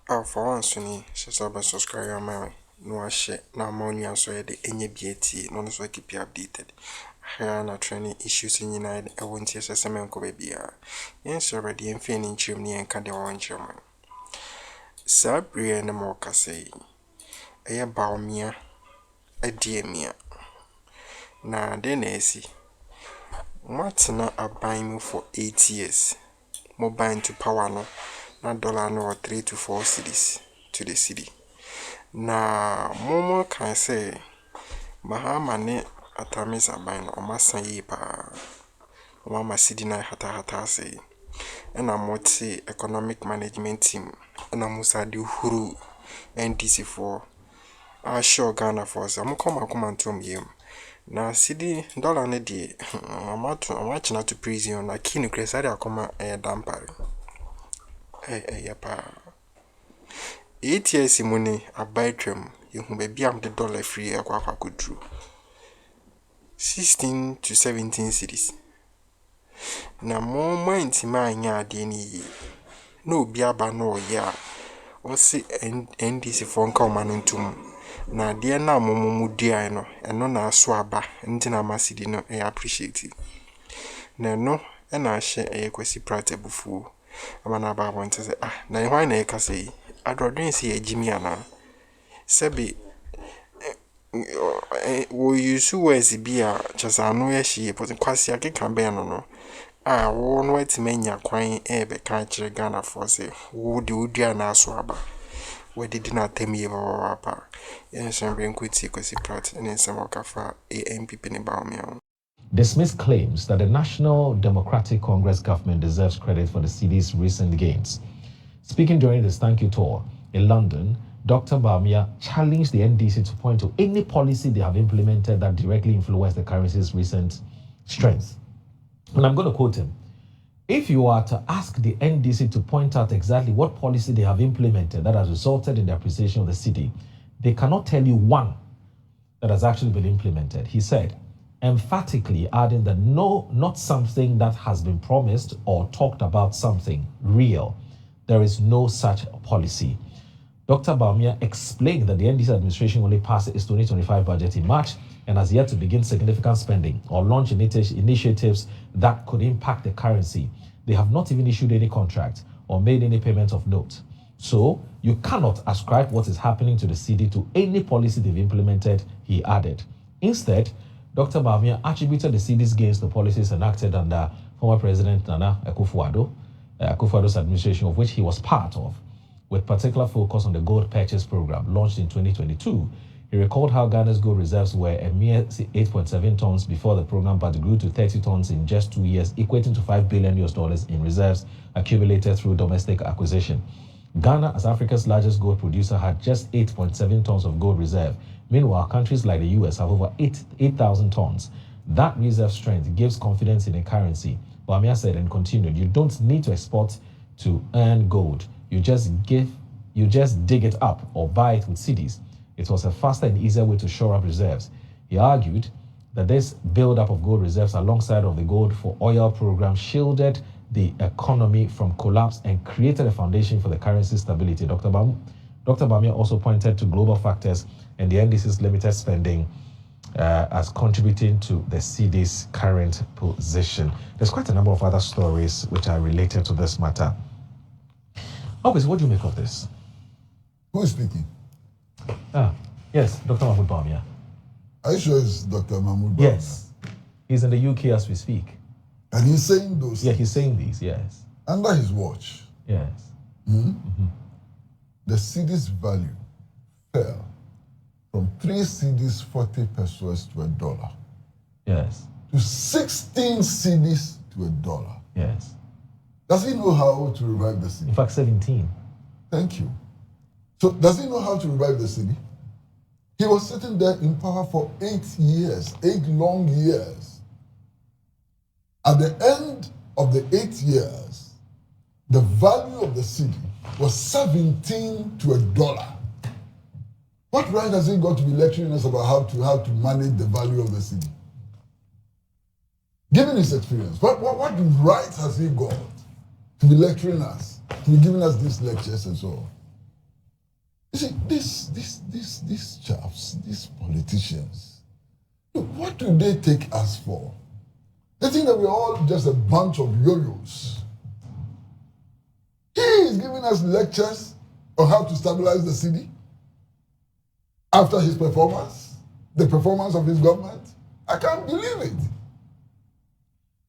For once, she saw by subscribe my no share now money and so the NPP, no so keep you updated. Here na training issues in United. I want to say some baby. Yes, already in feeling chimney and candy one German. Sabri and more say. A Bawumia, a dear mea. Na then see. What's not a buying me for 8 years? Mobile to power no. Na dollar no 3 to 4 cities to the city. Na momo can say Mahama ne atamis aban o masan yi pa. O mama city na hata say. And I'm say economic management team. And I'm musa di huru NDC for sure Ghana for so I'm come to me. Na city dollar ne di I'm watching to prison na kinu kresari akoma dampare. Yapa 8 years money a buy trim you baby am the dollar free akwa kudru 16 to 17 cities na more mind ma anya ade ni no bia ba no ya o si NDC for nka o manuntum na de na momomu dia no eno na aso aba nti na masidi no appreciate na no na ahye Kwesi Pratt ebufu amana ba want to say na why na ka say adrodin say ejimi ana sebi wo use words bia chasa no ya hie but Kwesi akeka be no wo no atimanya kwan be ka kire Ghana for say wo de odua na aso aba we did not tell me about papa and some bring Kwesi Pratt and some okafa NPP ne Bawumia dismissed claims that the National Democratic Congress government deserves credit for the city's recent gains. Speaking during this thank you tour in London, Dr. Bawumia challenged the NDC to point to any policy they have implemented that directly influenced the currency's recent strength. And I'm going to quote him. If you are to ask the NDC to point out exactly what policy they have implemented that has resulted in the appreciation of the city, they cannot tell you one that has actually been implemented. He said, emphatically adding that no, not something that has been promised or talked about, something real. There is no such policy. Dr. Bawumia explained that the NDC administration only passed its 2025 budget in March and has yet to begin significant spending or launch initiatives that could impact the currency. They have not even issued any contract or made any payment of note. So you cannot ascribe what is happening to the city to any policy they've implemented, he added. Instead, Dr. Bawumia attributed the city's gains to policies enacted under former President Nana Akufo-Addo's administration, of which he was part of, with particular focus on the gold purchase program launched in 2022. He recalled how Ghana's gold reserves were a mere 8.7 tons before the program, but grew to 30 tons in just 2 years, equating to $5 billion in reserves accumulated through domestic acquisition. Ghana, as Africa's largest gold producer, had just 8.7 tons of gold reserve. Meanwhile, countries like the US have over 8,000 tons. That reserve strength gives confidence in a currency. Bawumia said and continued, you don't need to export to earn gold. You just dig it up or buy it with cedis. It was a faster and easier way to shore up reserves. He argued that this build-up of gold reserves alongside of the gold for oil program shielded the economy from collapse and created a foundation for the currency stability. Dr. Bawumia also pointed to global factors and the NDC's limited spending as contributing to the city's current position. There's quite a number of other stories which are related to this matter. Obviously, what do you make of this? Who is speaking? Yes, Dr. Mahmoud Bawumia. Are you sure it's Dr. Mahmoud Bawumia? Yes. He's in the UK as we speak. And he's saying those Yeah, he's saying these, yes. under his watch. Yes. The city's value fell from 3 cedis 40 pesos to $1. Yes. To 16 cedis to $1. Yes. Does he know how to revive the city? In fact, 17. Thank you. So does he know how to revive the city? He was sitting there in power for 8 years, 8 long years. At the end of the 8 years, the value of the city was 17 to $1. What right has he got to be lecturing us about how to manage the value of the city? Given his experience, what right has he got to be lecturing us, to be giving us these lectures and so on? You see, these chaps, these politicians, look, what do they take us for? They think that we're all just a bunch of yo-yos. He is giving us lectures on how to stabilize the city after his performance, the performance of his government. I can't believe it.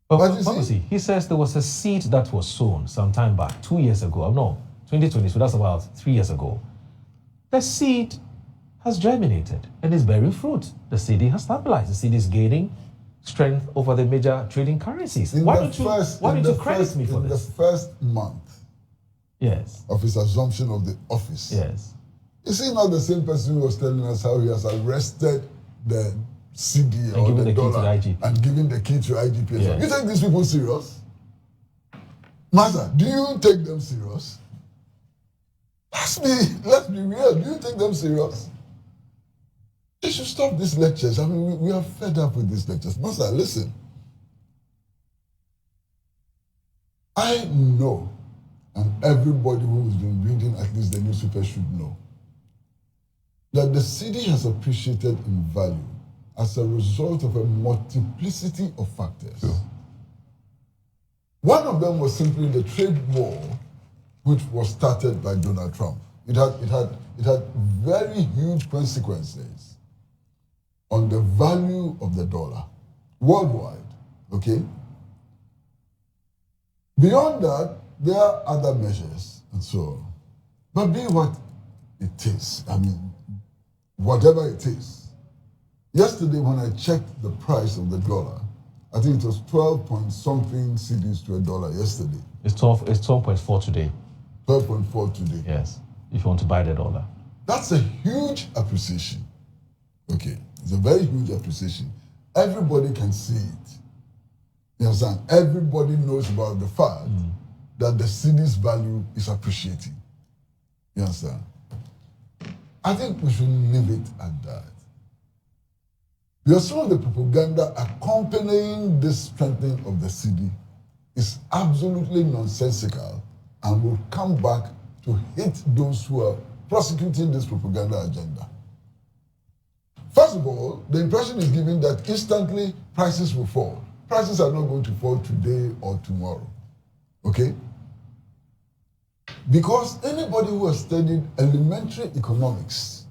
But you see, he says there was a seed that was sown some time back, 2 years ago. No, 2020, so that's about 3 years ago. The seed has germinated and is bearing fruit. The cedi has stabilized. The cedi is gaining strength over the major trading currencies. Why don't you credit me for this? In the first month of his assumption of the office, is he not the same person who was telling us how he has arrested the cedi or the dollar and giving the key to IGP? You take these people serious? Master, do you take them serious? Let's be real. Do you take them serious? They should stop these lectures. I mean, we are fed up with these lectures. Master, listen. I know, and everybody who has been reading at least the newspaper should know, that the cedi has appreciated in value as a result of a multiplicity of factors. Sure. One of them was simply the trade war, which was started by Donald Trump. It had very huge consequences on the value of the dollar worldwide. Okay. Beyond that, there are other measures and so on. But be what it is, I mean, whatever it is. Yesterday, when I checked the price of the dollar, I think it was 12 point something cedis to a dollar yesterday. It's 12.4 today. 12.4 today. Yes, if you want to buy the dollar. That's a huge appreciation. Okay, it's a very huge appreciation. Everybody can see it. You understand? Everybody knows about the fact that the cedi's value is appreciating. You understand? I think we should leave it at that. Because some of the propaganda accompanying this strengthening of the cedi is absolutely nonsensical and will come back to hit those who are prosecuting this propaganda agenda. First of all, the impression is given that instantly prices will fall. Prices are not going to fall today or tomorrow. Okay? Because anybody who has studied elementary economics,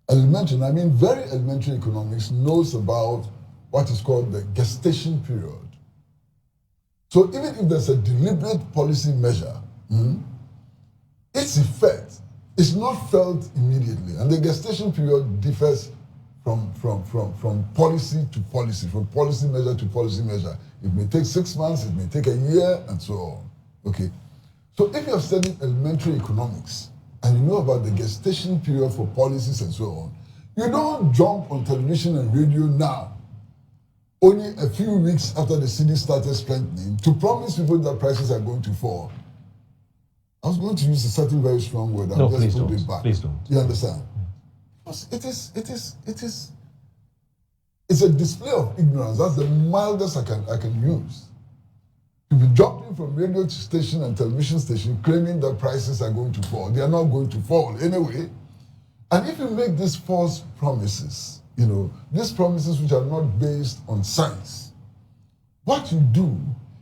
I mean very elementary economics, knows about what is called the gestation period. So even if there's a deliberate policy measure, its effect is not felt immediately. And the gestation period differs from policy to policy, from policy measure to policy measure. It may take 6 months, it may take a year, and so on. Okay. So if you're studying elementary economics and you know about the gestation period for policies and so on, you don't jump on television and radio now, only a few weeks after the cedi started strengthening, to promise people that prices are going to fall. I was going to use a certain very strong word. No, please don't. Please don't. You understand? It's a display of ignorance. That's the mildest I can use. To be jumping from radio station and television station claiming that prices are going to fall. They are not going to fall anyway. And if you make these false promises, these promises which are not based on science, what you do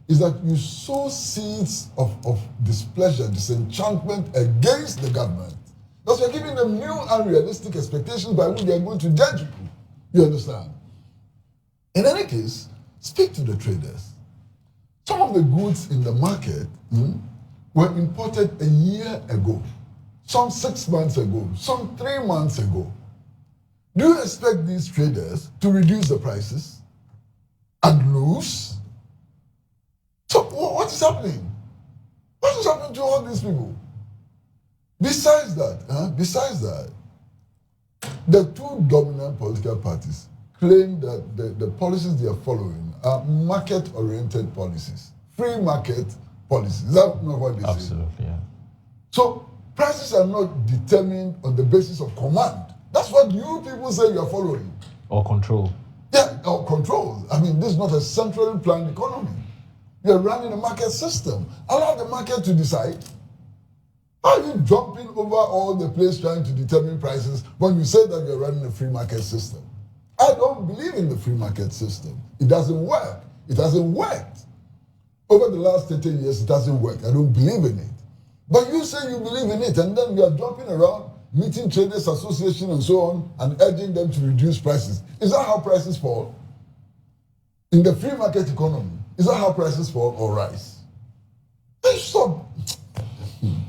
is that you sow seeds of displeasure, disenchantment against the government. Because you're giving them new unrealistic expectations by which they are going to judge you. You understand? In any case, speak to the traders. Some of the goods in the market were imported a year ago, some 6 months ago, some 3 months ago. Do you expect these traders to reduce the prices and lose? So what is happening? What is happening to all these people? Besides that, the two dominant political parties claim that the policies they are following are market-oriented policies, free market policies. Is that not what they say? Absolutely, yeah. So prices are not determined on the basis of command. That's what you people say you are following. Or control. Yeah, or control. I mean, this is not a centrally planned economy. You are running a market system. Allow the market to decide. How are you jumping over all the place trying to determine prices when you say that you're running a free market system? I don't believe in the free market system. It doesn't work. It hasn't worked. Over the last 30 years, it hasn't worked. I don't believe in it. But you say you believe in it, and then you are jumping around, meeting traders association and so on, and urging them to reduce prices. Is that how prices fall? In the free market economy, is that how prices fall or rise? Stop.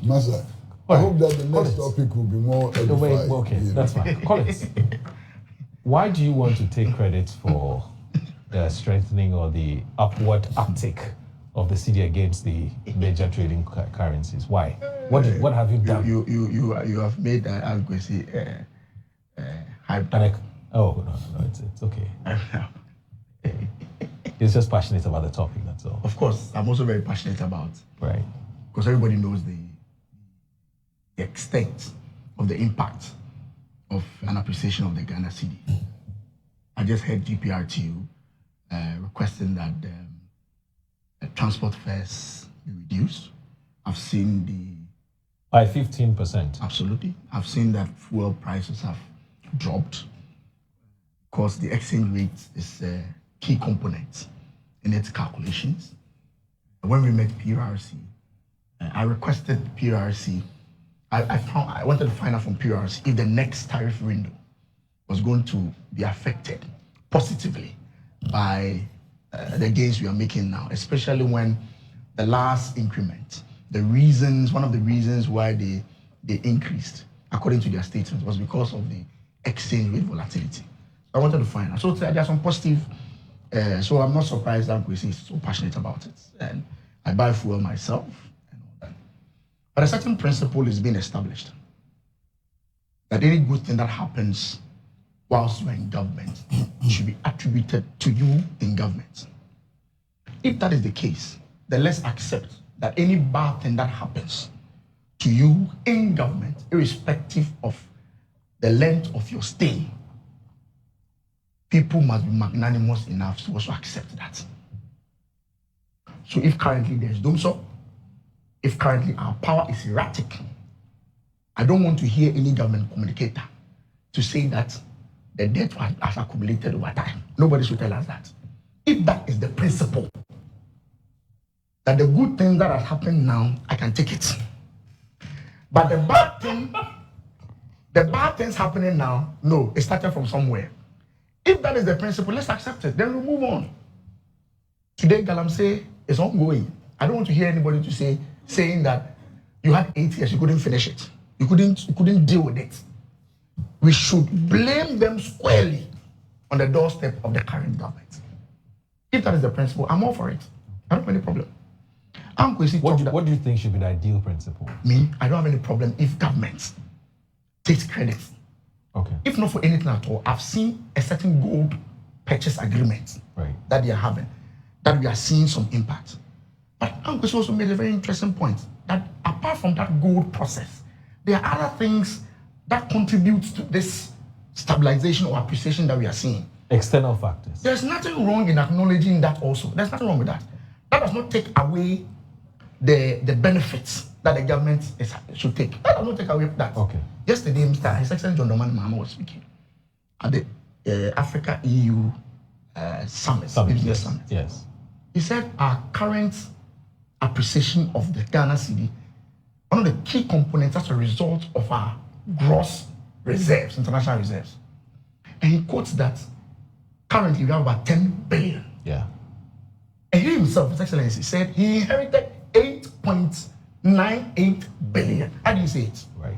Master, I hope that the next topic will be more edifying. Okay, that's fine. Collins, why do you want to take credit for the strengthening or the upward uptick of the cedi against the major trading currencies? Why? What have you done? You have made Kwesi hype. No, it's okay. He's just passionate about the topic, that's all. Of course, I'm also very passionate about. Right. Because everybody knows the extent of the impact of an appreciation of the Ghana cedi. I just heard GPRTU requesting that transport fares be reduced. I've seen by 15%. Absolutely. I've seen that fuel prices have dropped because the exchange rate is a key component in its calculations. When we met PRC, I requested PRC. I wanted to find out from PRC if the next tariff window was going to be affected positively by the gains we are making now, especially when the last increment, one of the reasons why they increased, according to their statement, was because of the exchange rate volatility. So I wanted to find out. So there are some positive, so I'm not surprised that Kwesi is so passionate about it. And I buy fuel myself and all that. But a certain principle is being established that any good thing that happens whilst you are in government should be attributed to you in government. If that is the case, then let's accept that any bad thing that happens to you in government, irrespective of the length of your stay, people must be magnanimous enough to also accept that. So if currently there's doomsday, if currently our power is erratic, I don't want to hear any government communicator to say that the debt has accumulated over time. Nobody should tell us that. If that is the principle, that the good thing that has happened now, I can take it. But the bad things happening now, no, it started from somewhere. If that is the principle, let's accept it. Then we move on. Today, Galamsey is ongoing. I don't want to hear anybody saying that you had 8 years, you couldn't finish it. You couldn't deal with it. We should blame them squarely on the doorstep of the current government. If that is the principle, I'm all for it. I don't have any problem. What do you think should be the ideal principle? Me, I don't have any problem if government takes credit. Okay. If not for anything at all, I've seen a certain gold purchase agreement that they are having, that we are seeing some impact. But Kwesi also made a very interesting point that apart from that gold process, there are other things that contribute to this stabilization or appreciation that we are seeing. External factors. There's nothing wrong in acknowledging that also. There's nothing wrong with that. That does not take away the benefits that the government should take. That does not take away that. Okay. Yesterday, His Excellency John Mahama was speaking at the Africa EU business summit. Yes. He said our current appreciation of the Ghana cedi, one of the key components as a result of our gross reserves, international reserves. And he quotes that currently we have about 10 billion. Yeah. And he himself, His Excellency, said he inherited 8.98 billion. How do you say it? Right.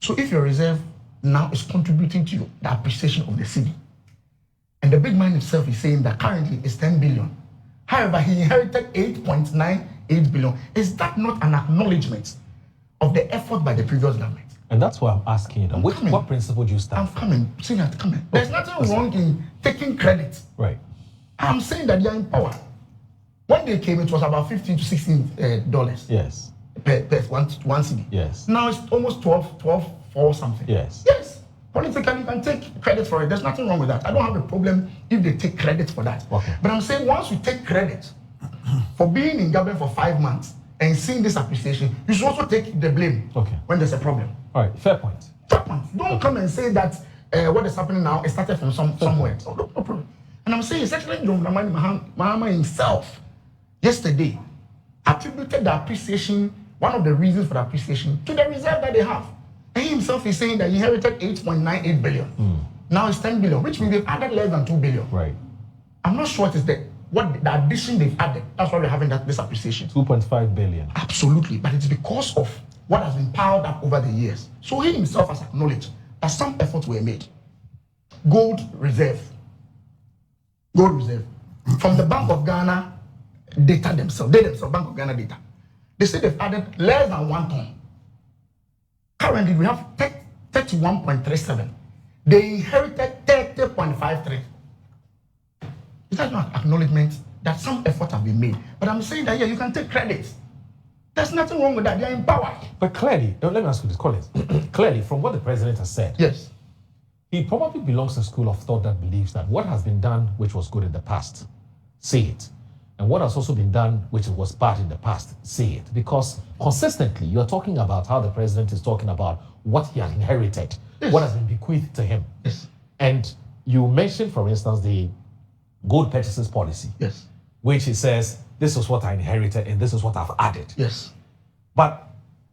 So if your reserve now is contributing to the appreciation of the cedi, and the big man himself is saying that currently it's 10 billion. However, he inherited 8.98 billion. Is that not an acknowledgement of the effort by the previous government? And that's why I'm asking you, what principle do you stand for? I'm coming. See that coming. There's nothing wrong in taking credit. Right. I'm saying that they are in power. When they came, it was about $15 to $16 Yes. per one cedi. Yes. Now it's almost 12 or something. Yes. Yes. Politically, you can take credit for it. There's nothing wrong with that. I don't have a problem if they take credit for that. Okay. But I'm saying once you take credit for being in government for 5 months and seeing this appreciation, you should also take the blame when there's a problem. All right, fair point. Fair point. Don't come and say that what is happening now, it started from somewhere. No problem. And I'm saying, it's actually John Dramani Mahama himself, yesterday, attributed the appreciation, one of the reasons for the appreciation, to the reserve that they have. And he himself is saying that he inherited 8.98 billion. Now it's 10 billion, which means they've added less than 2 billion. Right. I'm not sure what the addition they've added. That's why we're having this appreciation. 2.5 billion. Absolutely, but it's because of what has been piled up over the years. So he himself has acknowledged that some efforts were made. Gold reserve. From the Bank of Ghana data themselves, Bank of Ghana data, they say they've added less than 1 ton. Currently, we have 31.37. They inherited 30.53. Is that not acknowledgement that some effort have been made? But I'm saying that, yeah, you can take credit. There's nothing wrong with that. They're empowered. But clearly, let me ask you this, Collins. Clearly, from what the president has said, yes, he probably belongs to a school of thought that believes that what has been done, which was good in the past, say it. And what has also been done, which was bad in the past, say it. Because consistently, you're talking about how the president is talking about what he has inherited, what has been bequeathed to him. Yes. And you mentioned, for instance, the gold purchases policy, yes, which he says, this is what I inherited and this is what I've added. Yes. But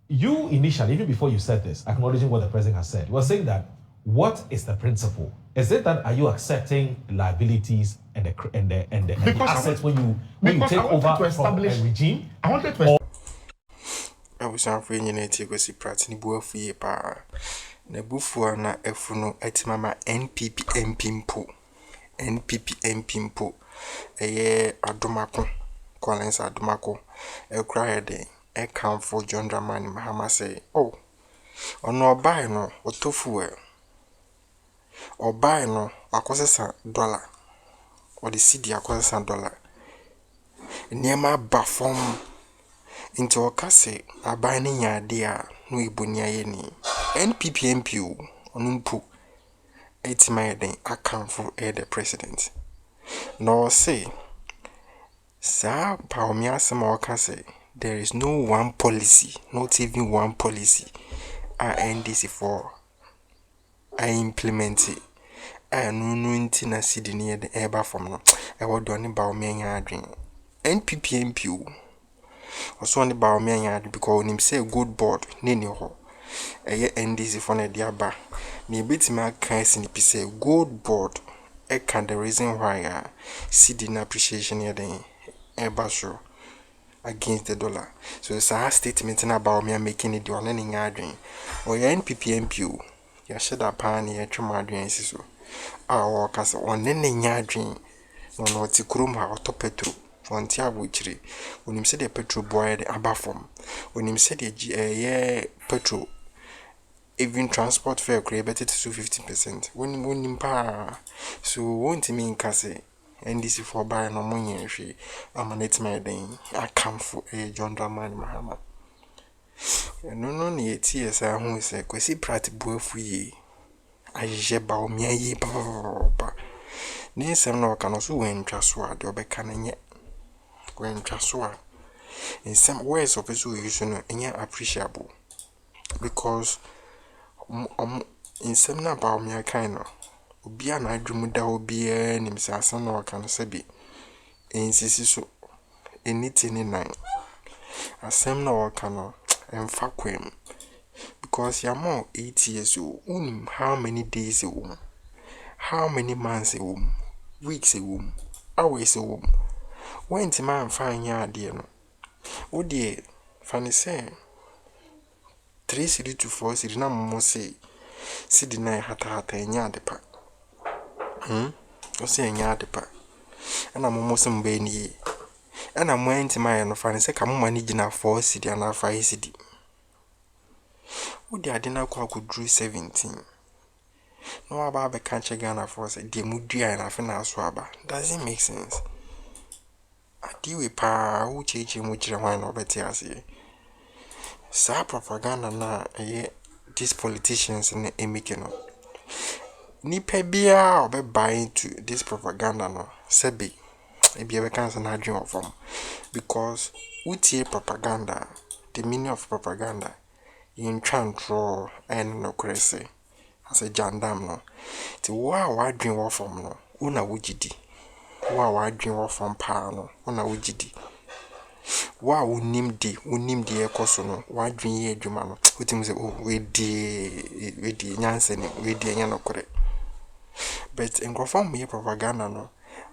you initially, even before you said this, acknowledging what the president has said, was saying that what is the principle? Is it that are you accepting liabilities and the assets when you take over from a regime? I wanted to I was afraid you need to go see Pratt ni buafu pa. Na bufu na efuno etimama NPP mpo. Eye adomako. Collins adomako. Ekra hede. Come for John Dramani Mahama say, oh, ono buy no otofu or buy no akwese $1 or the CD akwese $1 niema ba form into okase abuy ni nyade a no ibonia ye ni NPP MPO onumpu etima eden account for the president no say sa Bawumia asema okase there is no one policy, not even one policy NDC for I implement it. I no intina sidi near the eba from no. I was doing Bawumia adrin. NPP MPO. Also on the Bawumia yard because him say good board nini ho. Eye NDC for na diaba. Ni bit ma Kesi ni say good board. I can the reason why sidi na appreciation here the eba show against the dollar. So it's a statement about me making it on any adrin. Or your NPP MPO. Ya sheda pan ye twema adwen siso a kasa onene nya adwen no ti kurom ha oto petro onti abochire onim se de petro boy de abafom onim se de ye petro even transport fare kre better to 50% wonim pa so won't mean kase NDC for buy no money hwe amanet my den akamfo John Dramani Mahama. No ni TS ahun se Kwesi Pratt buafu yi aje Bawumia yi papa ni sem no ka no so wentwa so a de obeka na nye wentwa so a in some ways of so use no enye appreciable because in some na Bawumia kind no obi ana adwum da obi nim se asem no ka no se bi ensisi so enitini nan asem no ka no emfa kwem because you're more 8 years old. How many days old? How many months old? Weeks old? Hours old? When the man find ya dear no? Oh dear, funny say 3 city to 4 city na mo say city na hata nya de pa. O say nya de pa. Ana mo so mbe ni. Ana mo enti no funny say ka mo manage na 4 city na 5 city. Udi adina kwa kudru 17. No aba be kanche Ghana for say de mudua na fe na aso aba. Does it make sense? Adiwe pa ucheche mu kire hwan no beti ase. Sa propaganda na these politicians na emike no. Nipa bia obe buy into this propaganda no. Sebi ebi ebe kan say na adwen of form because utie propaganda, the meaning of propaganda in tran draw and no crazy as a jandam no ti wa adwen of form no una wugidi wa adwen of form pa no una wugidi wa unim de ekoso no wa adwen ye adwuma no utim say oh we di nyanse ni we di enya no kore but in confirm me propaganda no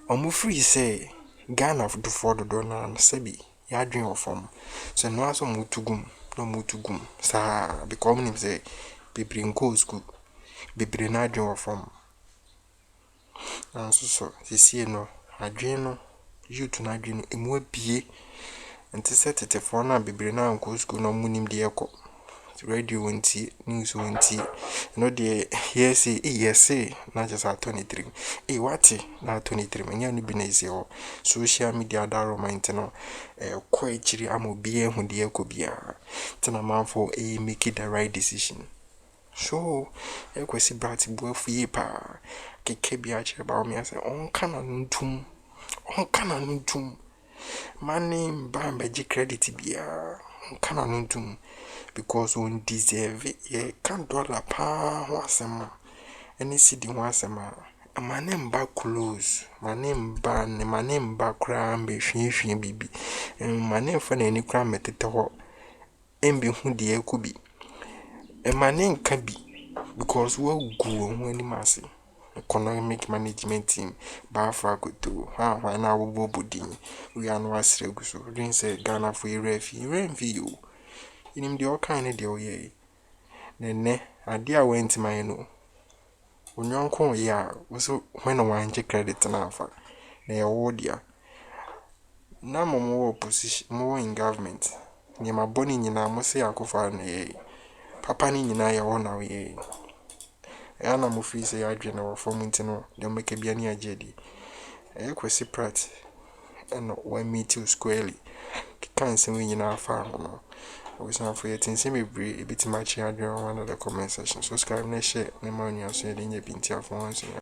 omu free say Ghana do for the donor sebi ya adwen of form so no aso mutugum no mutugum sa because me say people in go school people na adwen of form and so this no adwen no youth na adwen emu abie nti set for na people na go school no munim de ekọ radio wonti news wonti no de yes na just 23 what na 23 nya no bi na ise ho social media da romant no ko echiri amobie hu de ekọ bia tina manfo make the right decision so Kwesi Pratt buafu yi pa keke bia chere Bawumia say on kana ntum money ba mbeji credit bia on kana ntum because on deserve ye kan dollar pa ho asem any city ho asem a mane mba close mane mba kra mbe hwehwe bibi mane fa na ni kra metete ho embi hu de akubi mane nka bi because we go when masi economic management team ba fa goto ha na wo bobodin we are no asregu so din say Ghana for refi you inim de all kind de oye nene ade a went my no onyonkon ya so when one credit na afa na ye wo dia na mo opposition mo in government ni ma boni nyina mo se akofa na ye papa ni nyina ye wona we ana mo free say adwe na form ntino de make bia ni agedi Kwesi Pratt and when meet you squarely kan se we nyina afa no we say for yet nse bebre e bit match adwe on the comment section subscribe na share na ma nua so ye de nya bintia for once.